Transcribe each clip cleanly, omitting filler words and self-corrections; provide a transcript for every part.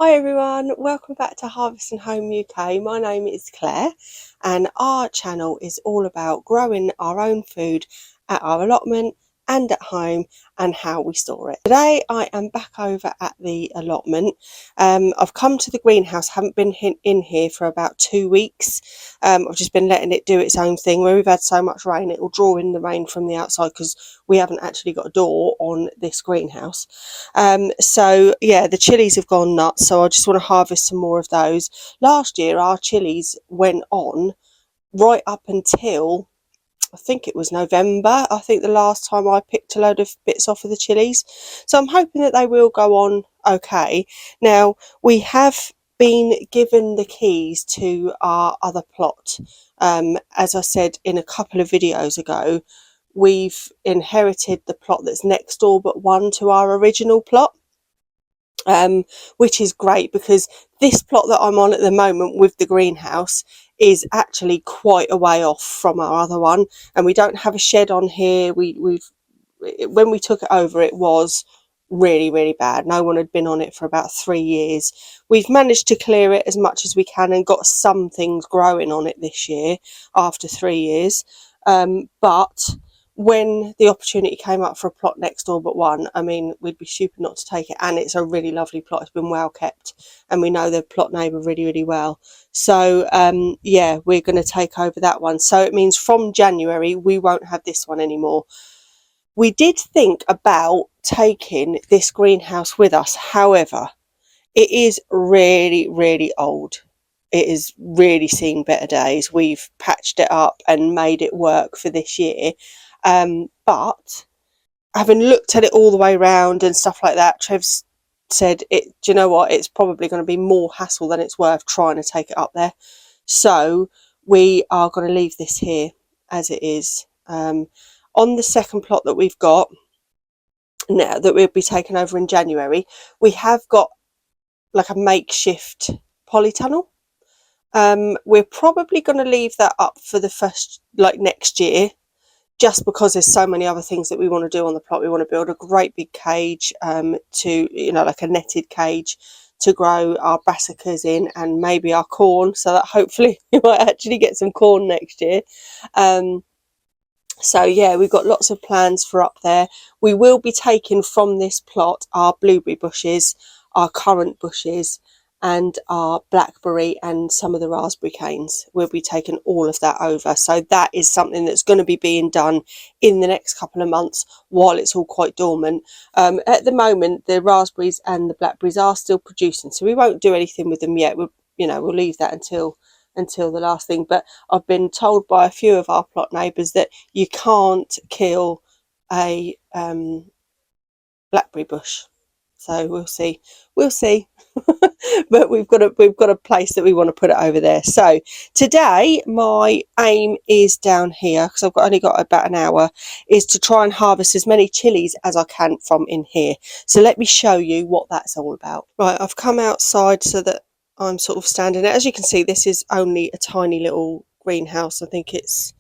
Hi everyone, welcome back to Harvest and Home UK. My name is Claire and our channel is all about growing our own food at our allotment and at home and how we store it. Today I am back over at the allotment. I've come to the greenhouse, haven't been in here for about 2 weeks. I've just been letting it do its own thing. Where we've had so much rain, it will draw in the rain from the outside because we haven't actually got a door on this greenhouse. So yeah, the chilies have gone nuts, so I just want to harvest some more of those. Last year our chilies went on right up until I think it was November. I think the last time I picked a load of bits off of the chilies, so I'm hoping that they will go on okay. Now we have been given the keys to our other plot. As I said in a couple of videos ago, we've inherited the plot that's next door but one to our original plot. Which is great because this plot that I'm on at the moment with the greenhouse is actually quite a way off from our other one, and we don't have a shed on here. When we took it over, it was really bad. No one had been on it for about 3 years. We've managed to clear it as much as we can and got some things growing on it this year after 3 years, but when the opportunity came up for a plot next door but one, I mean, we'd be stupid not to take it. And it's a really lovely plot. It's been well kept and we know the plot neighbour really well. So yeah, we're going to take over that one. So it means from January we won't have this one anymore. We did think about taking this greenhouse with us. However, it is really old. It has really seen better days. We've patched it up and made it work for this year. But having looked at it all the way around and stuff like that, Trev's said, do you know what? It's probably going to be more hassle than it's worth trying to take it up there. So we are going to leave this here as it is. On the second plot that we've got now, that we'll be taking over in January, we have got like a makeshift polytunnel. We're probably going to leave that up for the first, like next year, just because there's so many other things that we want to do on the plot. We want to build a great big cage, like a netted cage to grow our brassicas in and maybe our corn, so that hopefully we might actually get some corn next year. So yeah, we've got lots of plans for up there. We will be taking from this plot our blueberry bushes, our currant bushes, and our blackberry and some of the raspberry canes. We'll be taking all of that over. So that is something that's going to be being done in the next couple of months while it's all quite dormant. At the moment, the raspberries and the blackberries are still producing, so we won't do anything with them yet. We'll leave that until the last thing. But I've been told by a few of our plot neighbours that you can't kill a blackberry bush. So we'll see. But we've got a place that we want to put it over there. So today my aim is down here, because I've only got about an hour, is to try and harvest as many chilies as I can from in here. So let me show you what that's all about. Right, I've come outside so that I'm sort of standing there. As you can see, this is only a tiny little greenhouse. I think it's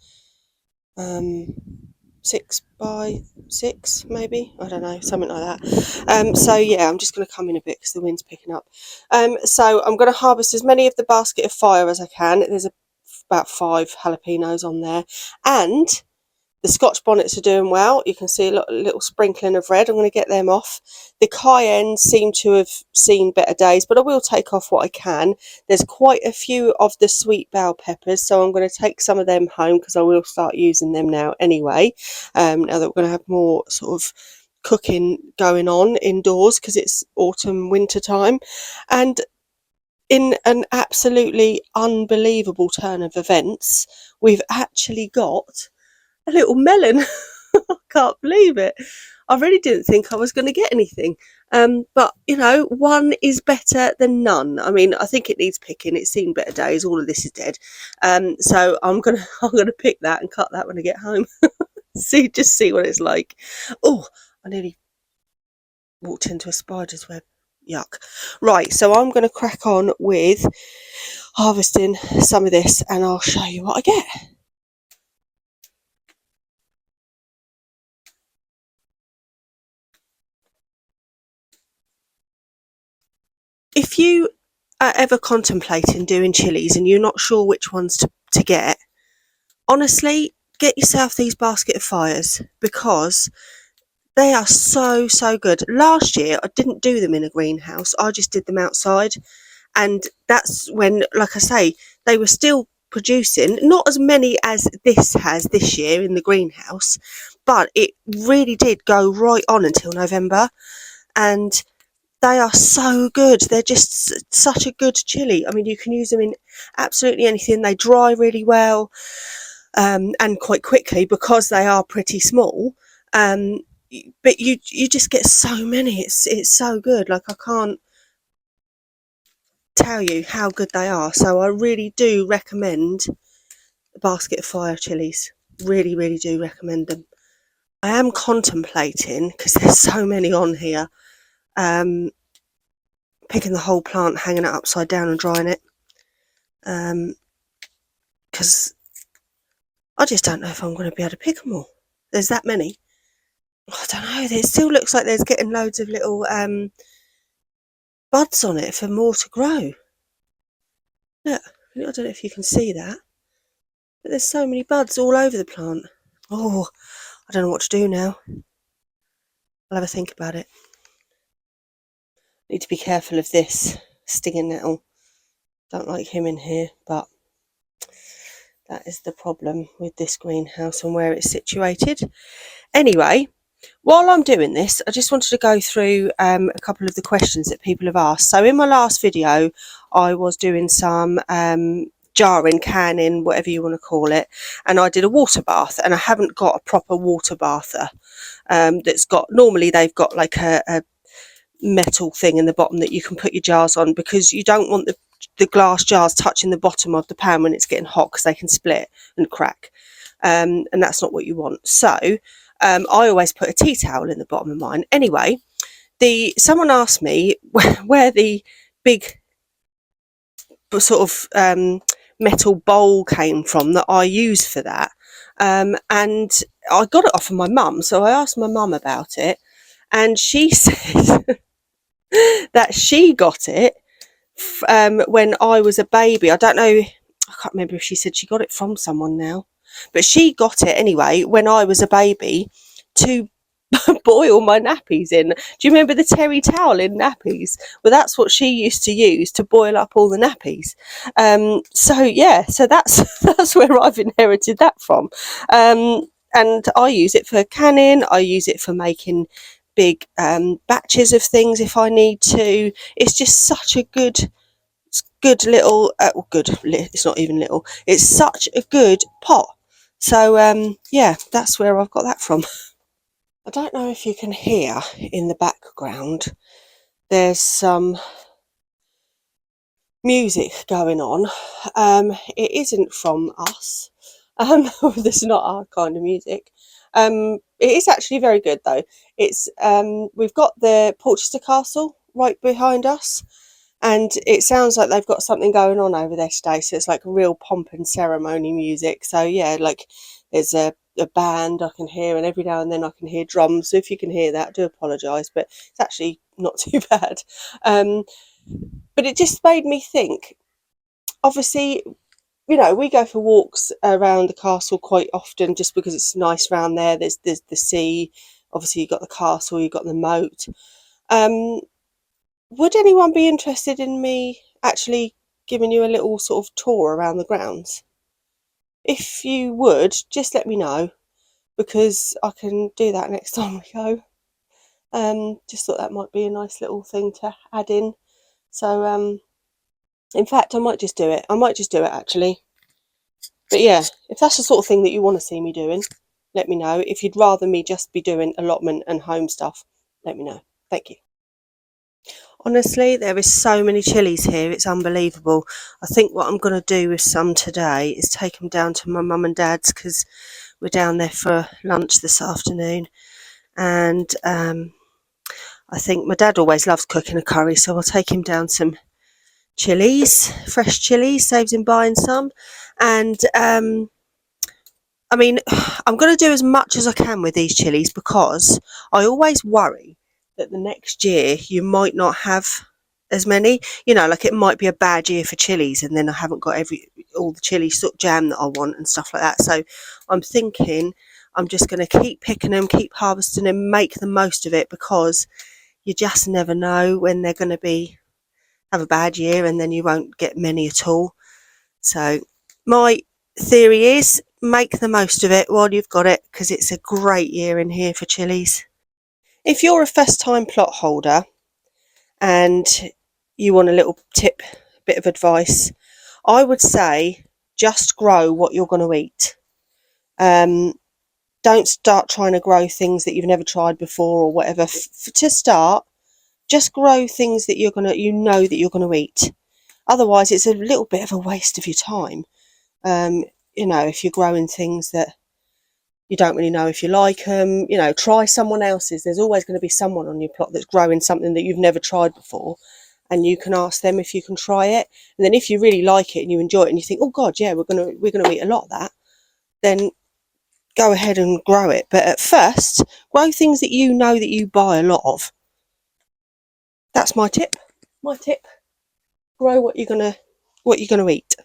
6 by 6 maybe, I don't know, something like that. So yeah, I'm just going to come in a bit because the wind's picking up. So I'm going to harvest as many of the basket of fire as I can. There's about 5 jalapenos on there, and the Scotch bonnets are doing well. You can see a little sprinkling of red. I'm going to get them off. The cayennes seem to have seen better days, but I will take off what I can. There's quite a few of the sweet bell peppers, so I'm going to take some of them home because I will start using them now anyway. Now that we're going to have more sort of cooking going on indoors because it's autumn winter time. And in an absolutely unbelievable turn of events, we've actually got a little melon. I can't believe it. I really didn't think I was going to get anything. But one is better than none. I mean, I think it needs picking. It's seen better days. All of this is dead. So I'm gonna pick that and cut that when I get home. see what it's like. Oh, I nearly walked into a spider's web. Yuck. Right, so I'm going to crack on with harvesting some of this and I'll show you what I get. if you are ever contemplating doing chilies and you're not sure which ones to get, honestly, get yourself these basket of fires, because they are so, so good. Last year, I didn't do them in a greenhouse. I just did them outside. And that's when, like I say, they were still producing, not as many as this has this year in the greenhouse, but it really did go right on until November. And they are so good. They're just such a good chili. I mean, you can use them in absolutely anything. They dry really well, and quite quickly because they are pretty small. Um, but you just get so many. It's so good. Like, I can't tell you how good they are. So I really do recommend the basket of fire chilies. Really, really do recommend them. I am contemplating, because there's so many on here, picking the whole plant, hanging it upside down and drying it. Because I just don't know if I'm going to be able to pick them all. There's that many. I don't know. It still looks like there's getting loads of little buds on it for more to grow. Look, I don't know if you can see that, but there's so many buds all over the plant. Oh, I don't know what to do now. I'll have a think about it. Need to be careful of this stinging nettle. Don't like him in here, but that is the problem with this greenhouse and where it's situated. Anyway, while I'm doing this, I just wanted to go through a couple of the questions that people have asked. So in my last video, I was doing some jarring, canning, whatever you want to call it, and I did a water bath, and I haven't got a proper water bather that's got, normally they've got like a metal thing in the bottom that you can put your jars on, because you don't want the glass jars touching the bottom of the pan when it's getting hot, because they can split and crack, and that's not what you want. So I always put a tea towel in the bottom of mine. Anyway, someone asked me where the big sort of metal bowl came from that I use for that, and I got it off of my mum. So I asked my mum about it, and she said that she got it when I was a baby. I don't know, I can't remember if she said she got it from someone now, but she got it anyway when I was a baby to boil my nappies in. Do you remember the terry towel in nappies? Well, that's what she used to use to boil up all the nappies. So yeah, so that's where I've inherited that from. And I use it for canning. I use it for making big batches of things if I need to. It's just such a good little it's not even little, it's such a good pot. So yeah, that's where I've got that from. I don't know if you can hear in the background, there's some music going on. It isn't from us. This is not our kind of music. It is actually very good though. It's we've got the Portchester Castle right behind us, and it sounds like they've got something going on over there today. So it's like real pomp and ceremony music. So yeah, like there's a band I can hear, and every now and then I can hear drums. So if you can hear that, I do apologise, but it's actually not too bad. But it just made me think, obviously, you know, we go for walks around the castle quite often just because it's nice around there. There's the sea, obviously you've got the castle, you've got the moat. Would anyone be interested in me actually giving you a little sort of tour around the grounds? If you would, just let me know, because I can do that next time we go. Just thought that might be a nice little thing to add in. So in fact, I might just do it. I might just do it actually. But yeah, if that's the sort of thing that you want to see me doing, let me know. If you'd rather me just be doing allotment and home stuff, let me know. Thank you. Honestly, there is so many chilies here, it's unbelievable. I think what I'm going to do with some today is take them down to my mum and dad's, because we're down there for lunch this afternoon. And I think my dad always loves cooking a curry, so I'll take him down some chilies, fresh chilies, saves him buying some. And I mean, I'm going to do as much as I can with these chilies, because I always worry that the next year you might not have as many. You know, like it might be a bad year for chilies, and then I haven't got all the chili sort of jam that I want and stuff like that. So I'm thinking I'm just going to keep picking them, keep harvesting them, make the most of it, because you just never know when they're going to have a bad year, and then you won't get many at all. So my theory is make the most of it while you've got it, because it's a great year in here for chilies. If you're a first time plot holder and you want a little tip, bit of advice, I would say just grow what you're going to eat. Don't start trying to grow things that you've never tried before or whatever. To start, just grow things that you know that you're going to eat. Otherwise, it's a little bit of a waste of your time. You know, if you're growing things that you don't really know if you like them, you know, try someone else's. There's always going to be someone on your plot that's growing something that you've never tried before, and you can ask them if you can try it. And then if you really like it and you enjoy it and you think, oh God, yeah, we're gonna eat a lot of that, then go ahead and grow it. But at first, grow things that you know that you buy a lot of. That's my tip. My tip: grow what you're gonna eat.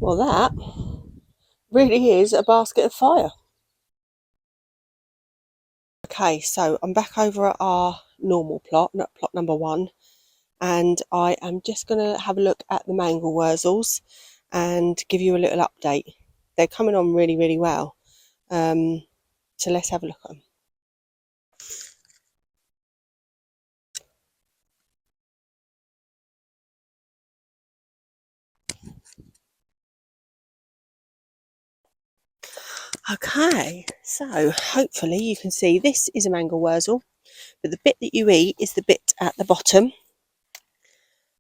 Well, that really is a basket of fire. Okay, so I'm back over at our normal plot, plot number 1, and I am just going to have a look at the mangel wurzels and give you a little update. They're coming on really, really well. So let's have a look at them. Okay, so hopefully you can see this is a mangel wurzel, but the bit that you eat is the bit at the bottom,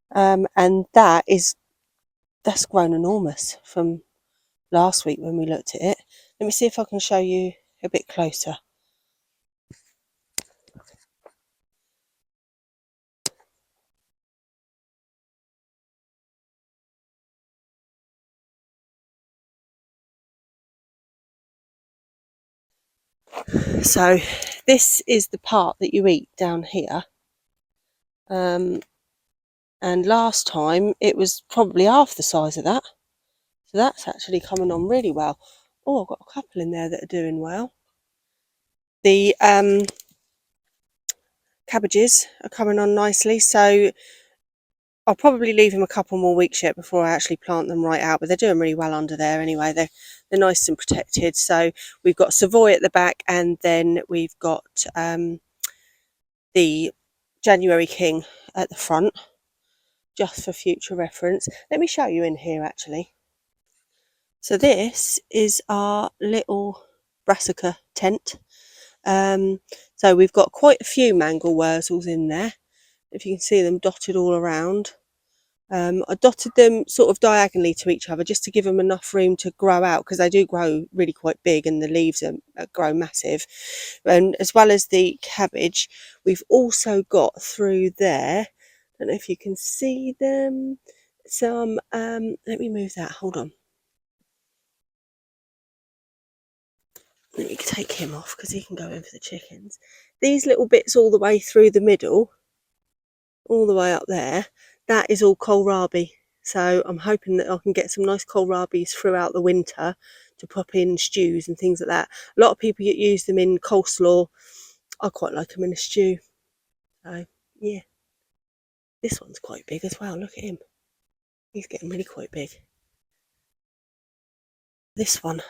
and that's grown enormous from last week when we looked at it. Let me see if I can show you a bit closer. So this is the part that you eat down here, and last time it was probably half the size of that, so that's actually coming on really well. Oh, I've got a couple in there that are doing well. The cabbages are coming on nicely, so I'll probably leave them a couple more weeks yet before I actually plant them right out, but they're doing really well under there anyway. They're nice and protected. So we've got Savoy at the back, and then we've got the January King at the front, just for future reference. Let me show you in here actually. So this is our little brassica tent. So we've got quite a few mangel wurzels in there, if you can see them dotted all around. I dotted them sort of diagonally to each other just to give them enough room to grow out, because they do grow really quite big and the leaves grow massive. And as well as the cabbage, we've also got through there, I don't know if you can see them, some, let me move that, hold on. Let me take him off because he can go in for the chickens. These little bits all the way through the middle, all the way up there, that is all kohlrabi. So I'm hoping that I can get some nice kohlrabis throughout the winter to pop in stews and things like that. A lot of people use them in coleslaw. I quite like them in a stew. So yeah, this one's quite big as well. Look at him. He's getting really quite big. This one,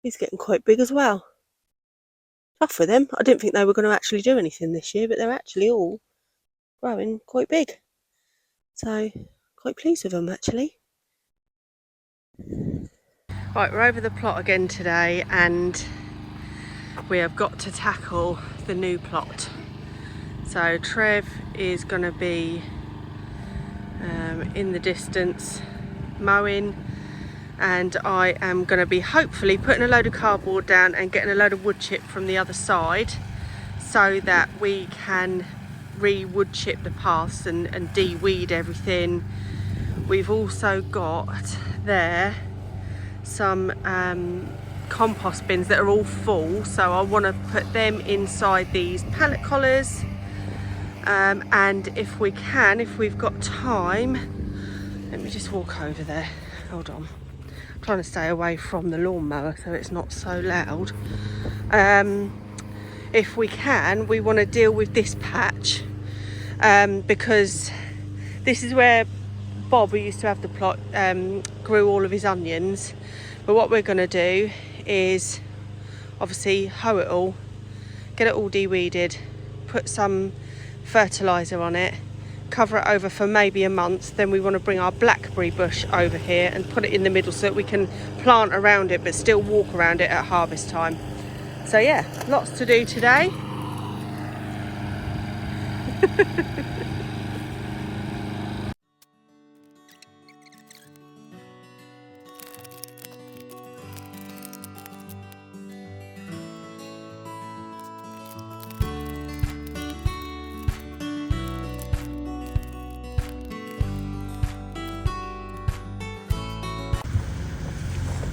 he's getting quite big as well. Tough for them. I didn't think they were going to actually do anything this year, but they're actually all growing quite big. So quite pleased with them actually. Right, we're over the plot again today, and we have got to tackle the new plot. So Trev is going to be in the distance mowing, and I am going to be hopefully putting a load of cardboard down and getting a load of wood chip from the other side, so that we can re-wood chip the paths and de-weed everything. We've also got there some compost bins that are all full, so I want to put them inside these pallet collars, and if we can, if we've got time, let me just walk over there. Hold on. I'm trying to stay away from the lawnmower so it's not so loud. If we can, we want to deal with this patch because this is where Bob, who used to have the plot, grew all of his onions. But what we're going to do is obviously hoe it all, get it all de-weeded, put some fertiliser on it, cover it over for maybe a month. Then we want to bring our blackberry bush over here and put it in the middle so that we can plant around it but still walk around it at harvest time. So yeah, lots to do today.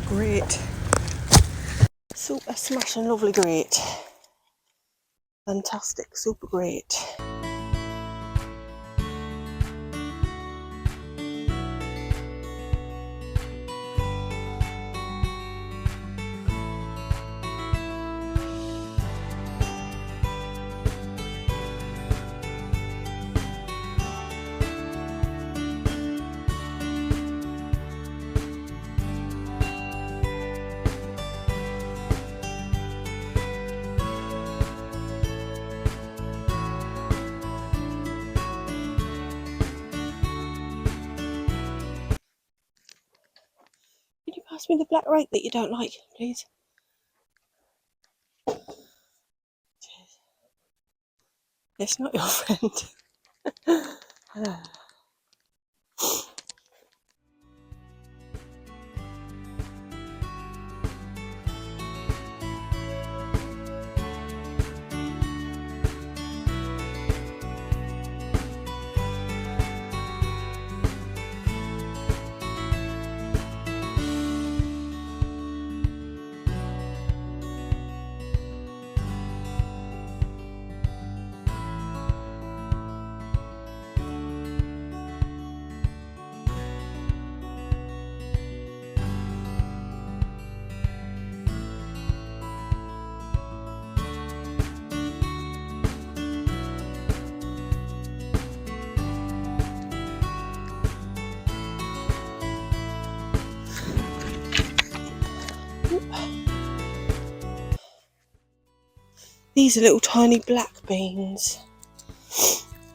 Great. Super smashing lovely great. Fantastic, super great. Can you pass me the black rake that you don't like, please? Cheers. It's not your friend. These are little tiny black beans.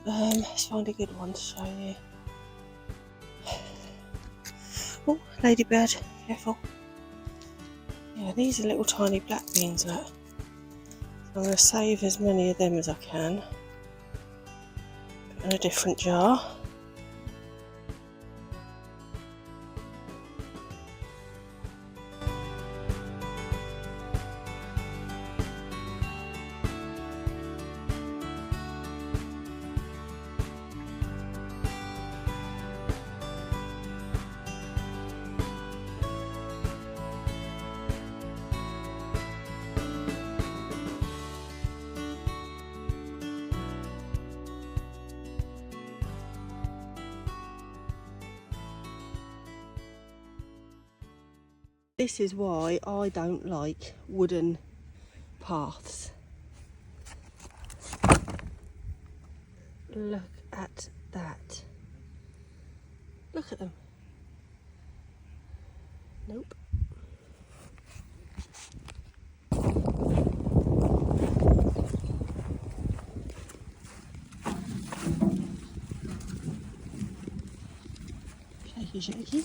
Let's find a good one to show you. Oh, ladybird, careful. Yeah, these are little tiny black beans, look. So I'm going to save as many of them as I can. Put in a different jar. This is why I don't like wooden paths. Look at that. Look at them. Nope. Shaky, shaky.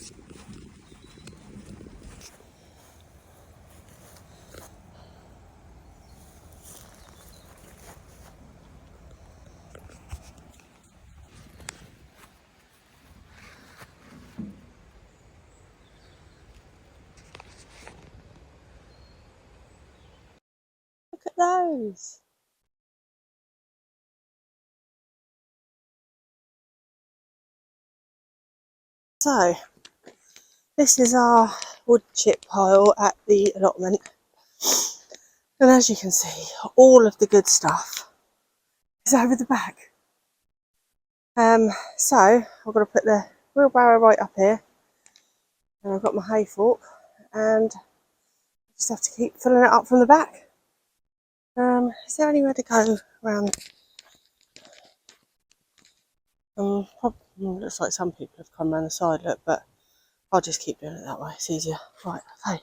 Look at those. So, this is our wood chip pile at the allotment. And as you can see, all of the good stuff is over the back. So I've got to put the wheelbarrow right up here, and I've got my hay fork, and just have to keep filling it up from the back. Is there anywhere to go around? Looks like some people have come around the side, look, but I'll just keep doing it that way, it's easier. Right, okay.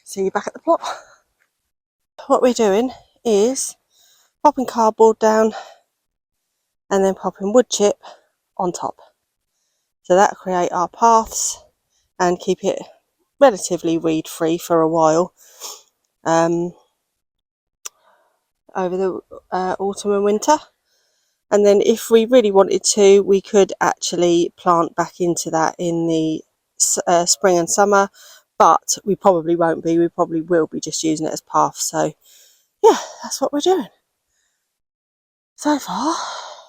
See you back at the plot. What we're doing is popping cardboard down and then popping wood chip on top. So that'll create our paths and keep it relatively weed free for a while over the autumn and winter. And then if we really wanted to, we could actually plant back into that in the spring and summer, but we probably won't be. We probably will be just using it as path. So yeah, that's what we're doing. So far,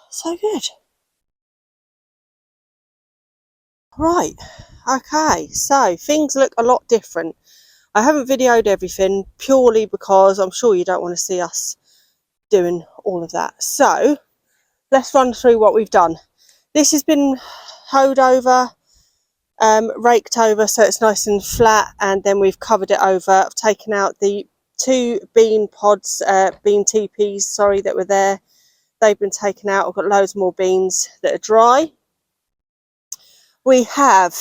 so good. Right, okay, so things look a lot different. I haven't videoed everything purely because I'm sure you don't want to see us doing all of that. So let's run through what we've done. This has been hoed over, raked over so it's nice and flat, and then we've covered it over. I've taken out the 2 bean pods, bean teepees, sorry, that were there. They've been taken out. I've got loads more beans that are dry. We have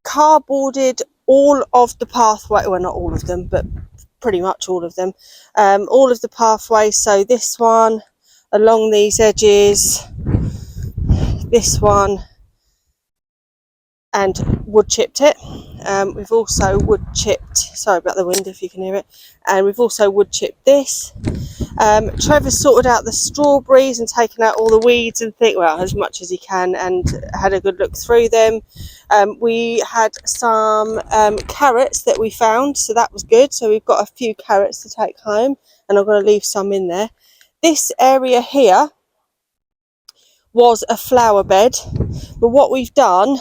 cardboarded all of the pathway, well, not all of them, but pretty much all of them, all of the pathways. So this one along these edges, this one, and wood chipped it. We've also wood chipped, sorry about the wind if you can hear it, and we've also wood chipped this. Trevor's sorted out the strawberries and taken out all the weeds and well, as much as he can, and had a good look through them. We had some carrots that we found, so that was good. So we've got a few carrots to take home, and I'm going to leave some in there. This area here was a flower bed, but what we've done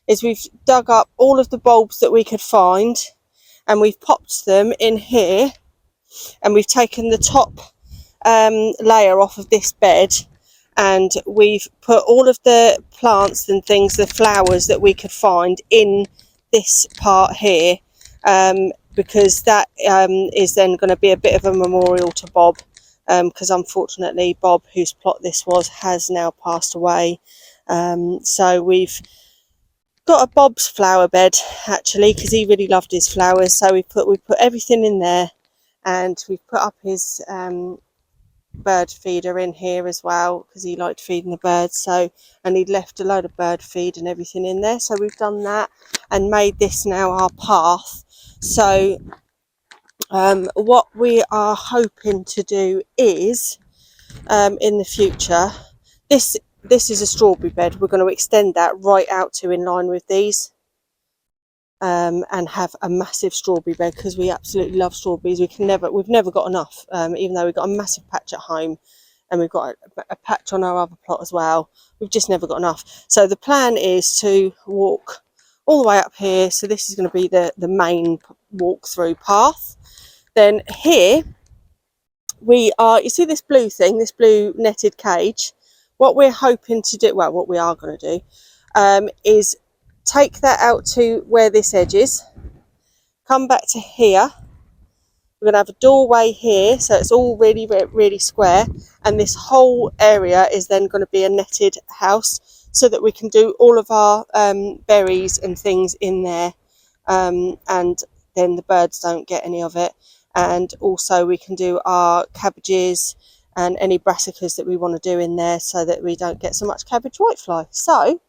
is we've dug up all of the bulbs that we could find, and we've popped them in here, and we've taken the top layer off of this bed, and we've put all of the plants and things, the flowers that we could find, in this part here, because that is then going to be a bit of a memorial to Bob, because unfortunately Bob, whose plot this was, has now passed away. So we've got a Bob's flower bed actually, because he really loved his flowers. So we put everything in there, and we've put up his bird feeder in here as well, because he liked feeding the birds. So, and he'd left a load of bird feed and everything in there, so we've done that and made this now our path. So what we are hoping to do is in the future, this is a strawberry bed. We're going to extend that right out to in line with these, and have a massive strawberry bed, because we absolutely love strawberries. We've never got enough, even though we've got a massive patch at home, and we've got a patch on our other plot as well. We've just never got enough. So the plan is to walk all the way up here. So this is going to be the main walk through path. Then here we are, you see this blue thing, this blue netted cage? What we're hoping to do, well, what we are going to do, is take that out to where this edge is, come back to here. We're going to have a doorway here, so it's all really, really square, and this whole area is then going to be a netted house, so that we can do all of our berries and things in there, and then the birds don't get any of it. And also we can do our cabbages and any brassicas that we want to do in there, so that we don't get so much cabbage whitefly. So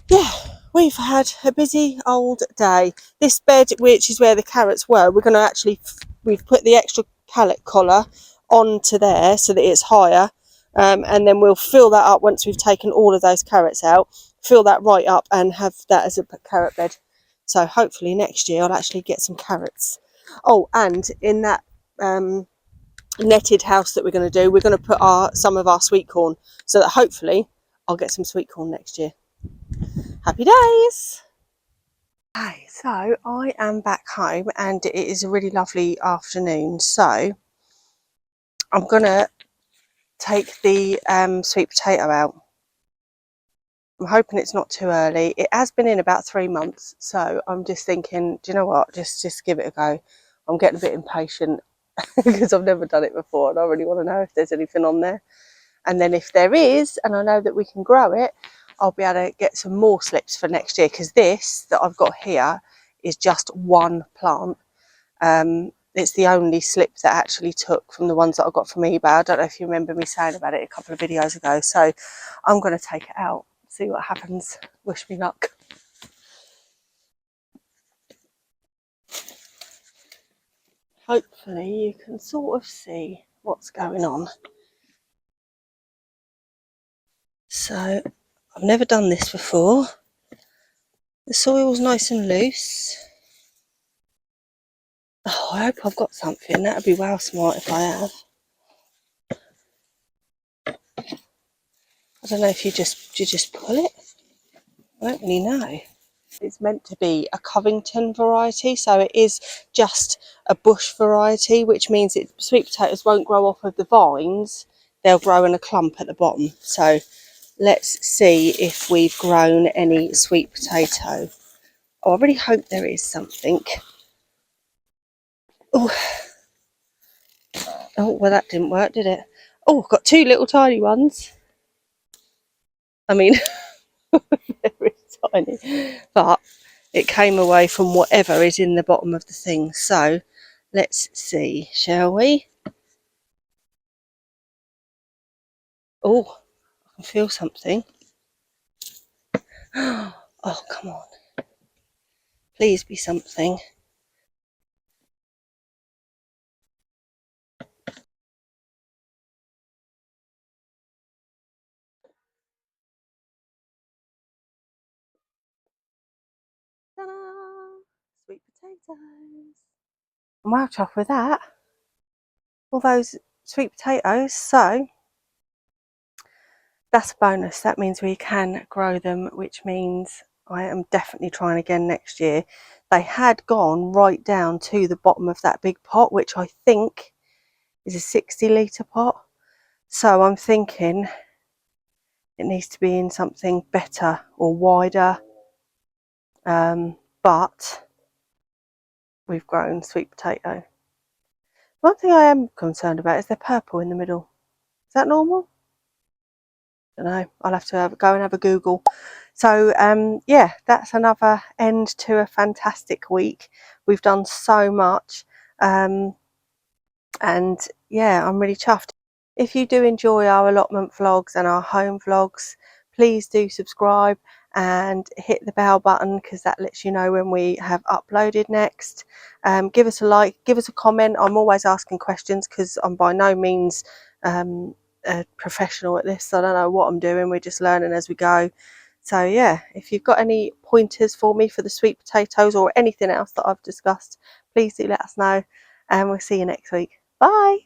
yeah, we've had a busy old day. This bed, which is where the carrots were, we're going to actually, we've put the extra carrot collar onto there so that it's higher, and then we'll fill that up once we've taken all of those carrots out, fill that right up and have that as a carrot bed. So hopefully next year I'll actually get some carrots. Oh, and in that netted house that we're going to do, we're going to put some of our sweet corn, so that hopefully I'll get some sweet corn next year. Happy days! Okay, so I am back home, and it is a really lovely afternoon. So I'm going to take the sweet potato out. I'm hoping it's not too early. It has been in about 3 months, so I'm just thinking, do you know what, just give it a go. I'm getting a bit impatient because I've never done it before and I really want to know if there's anything on there. And then if there is, and I know that we can grow it, I'll be able to get some more slips for next year, because this that I've got here is just one plant. It's the only slip that I actually took from the ones that I got from eBay. I don't know if you remember me saying about it a couple of videos ago. So I'm going to take it out, see what happens. Wish me luck. Hopefully you can sort of see what's going on. So I've never done this before. The soil's nice and loose. Oh, I hope I've got something. That would be well smart if I have. I don't know if you just pull it. I don't really know. It's meant to be a Covington variety, so it is just a bush variety, which means sweet potatoes won't grow off of the vines. They'll grow in a clump at the bottom. So let's see if we've grown any sweet potato. Oh, I really hope there is something. Oh, oh, well, that didn't work, did it? Oh, I've got two little tiny ones. I mean, very tiny, but it came away from whatever is in the bottom of the thing. So let's see, shall we? Oh, I can feel something. Oh, come on. Please be something. Ta-da! Sweet potatoes. I'm well chuffed with that. All those sweet potatoes. So that's a bonus. That means we can grow them, which means I am definitely trying again next year. They had gone right down to the bottom of that big pot, which I think is a 60-litre pot. So I'm thinking it needs to be in something better or wider. But we've grown sweet potato. One thing I am concerned about is they're purple in the middle. Is that normal? I don't know. I'll have to go and have a Google. So yeah, that's another end to a fantastic week. We've done so much, and yeah, I'm really chuffed. If you do enjoy our allotment vlogs and our home vlogs, please do subscribe and hit the bell button, because that lets you know when we have uploaded next. Give us a like, give us a comment. I'm always asking questions because I'm by no means a professional at this. So I don't know what I'm doing. We're just learning as we go. So yeah, if you've got any pointers for me for the sweet potatoes or anything else that I've discussed, please do let us know, and we'll see you next week. Bye.